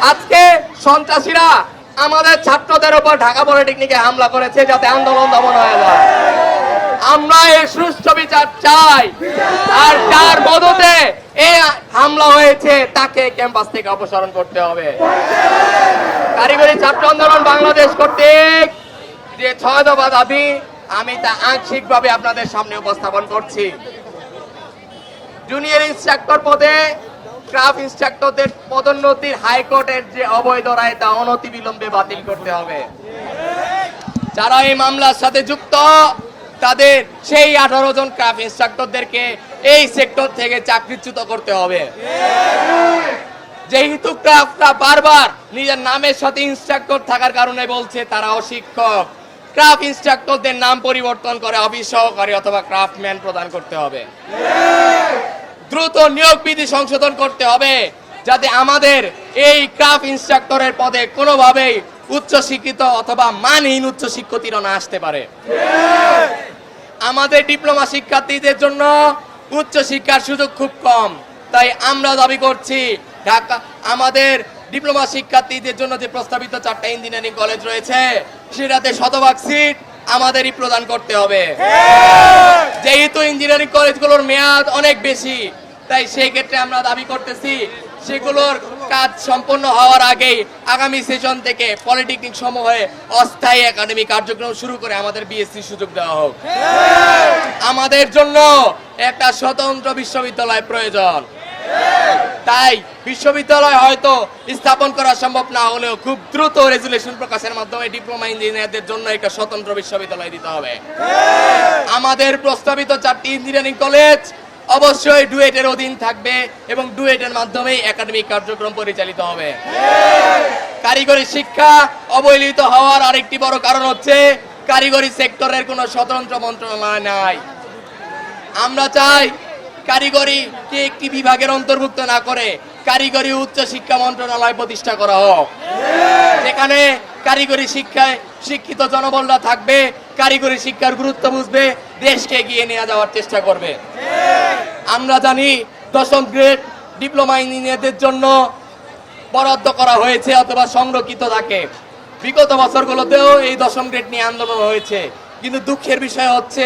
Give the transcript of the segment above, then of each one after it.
আজকে সন্ত্রাসীরা আমাদের ছাত্রদের উপর ঢাকা পলিটেকনিকে হামলা করেছে যাতে আন্দোলন দমন হয়ে যায়। আমরা এই সুষ্ঠু বিচার চাই, আর যার মদতে এই হামলা হয়েছে তাকে ক্যাম্পাস থেকে অপসারণ করতে হবে। কারিগরি ছাত্র আন্দোলন বাংলাদেশ কর্তৃক যে 6 দফা দাবি আমি তা আংশিকভাবে আপনাদের সামনে উপস্থাপন করছি। জুনিয়র ইন্সট্রাক্টর পদে ক্রাফট ইন্সট্রাক্টরদের পদোন্নতির হাইকোর্টের যে অবৈধ রায় তা অনতিবিলম্বে বাতিল করতে হবে। যারা এই মামলার সাথে যুক্ত তাদের সেই 18 জন ক্রাফট ইন্সট্রাক্টরদেরকে এই সেক্টর থেকে চাকরিচ্যুত করতে হবে। যেহেতু ক্রাফটরা বারবার নিজের নামের সাথে ইন্সট্রাক্টর থাকার কারণে বলছে তারা অশিক্ষক, ক্রাফট ইন্সট্রাক্টরদের নাম পরিবর্তন করে অফিস সহকারী অথবা ক্রাফটম্যান প্রদান করতে হবে। দ্রুত নিয়োগ বিধি সংশোধন করতে হবে যাতে আমাদের এই ক্রাফট ইন্সট্রাক্টরের পদে কোনোভাবেই উচ্চশিক্ষিত অথবা মানহীন উচ্চশিক্ষিতরা না আসতে পারে। আমাদের ডিপ্লোমা শিক্ষার্থীদের জন্য উচ্চশিক্ষার সুযোগ খুব কম, তাই আমরা দাবি করছি ঢাকা আমাদের ডিপ্লোমা শিক্ষার্থীদের জন্য যে প্রস্তাবিত 4টা ইঞ্জিনিয়ারিং কলেজ রয়েছে সেটাতে শতভাগ সিট আমাদেরই প্রদান করতে হবে। যেহেতু ইঞ্জিনিয়ারিং কলেজগুলোর মেয়াদ অনেক বেশি, তাই সেই ক্ষেত্রে আমরা দাবি করতেছি সেগুলোর কাজ সম্পন্ন হওয়ার আগেই আগামী সেশন থেকে পলিটেকনিক সমূহে অস্থায়ী একাডেমিক কার্যক্রম শুরু করে আমাদের বিএসসি সুযোগ দেওয়া হোক। আমাদের জন্য একটা স্বতন্ত্র বিশ্ববিদ্যালয় প্রয়োজন, তাই বিশ্ববিদ্যালয় হয়তো স্থাপন করা সম্ভব না হলেও খুব দ্রুত রেজুলেশন প্রকাশের মাধ্যমে ডিপ্লোমা ইঞ্জিনিয়ারদের জন্য একটা স্বতন্ত্র বিশ্ববিদ্যালয় দিতে হবে। আমাদের প্রস্তাবিত 4টি ইঞ্জিনিয়ারিং কলেজ অবশ্যই ডুয়েটের অধীন থাকবে এবং ডুয়েটের মাধ্যমেই একাডেমিক কার্যক্রম পরিচালিত হবে। কারিগরি শিক্ষা অবহেলিত হওয়ার আরেকটি বড় কারণ হচ্ছে কারিগরি সেক্টরের কোনো স্বতন্ত্র মন্ত্রণালয় নাই। আমরা চাই কারিগরিকে একটি বিভাগের অন্তর্ভুক্ত না করে কারিগরি উচ্চ শিক্ষা মন্ত্রণালয় প্রতিষ্ঠা করা হোক, যেখানে কারিগরি শিক্ষায় শিক্ষিত জনবলরা থাকবে, কারিগরি শিক্ষার গুরুত্ব বুঝবে, দেশকে এগিয়ে নিয়ে যাওয়ার চেষ্টা করবে। আমরা জানি 10ম গ্রেড ডিপ্লোমা ইঞ্জিনিয়ারদের জন্য বরাদ্দ করা হয়েছে অথবা সংরক্ষিত থাকে। বিগত বছরগুলোতেও এই 10ম গ্রেড নিয়ে আন্দোলন হয়েছে, কিন্তু দুঃখের বিষয় হচ্ছে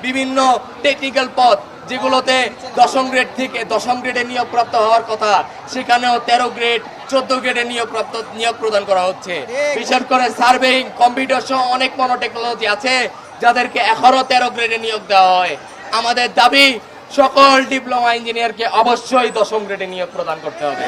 বিভিন্ন টেকনিক্যাল পদ যেগুলোতে 10ম গ্রেড থেকে 10ম গ্রেডে নিয়োগপ্রাপ্ত হওয়ার কথা সেখানেও 13 গ্রেড 14 গ্রেডে নিয়োগ প্রদান করা হচ্ছে। বিশেষ করে সার্ভেইং, কম্পিউটার সহ অনেক মনোটেকনোলজি আছে যাদেরকে এখনো 13 গ্রেডে নিয়োগ দেওয়া হয়। আমাদের দাবি সকল ডিপ্লোমা ইঞ্জিনিয়ারকে অবশ্যই 10ম গ্রেডে নিয়োগ প্রদান করতে হবে।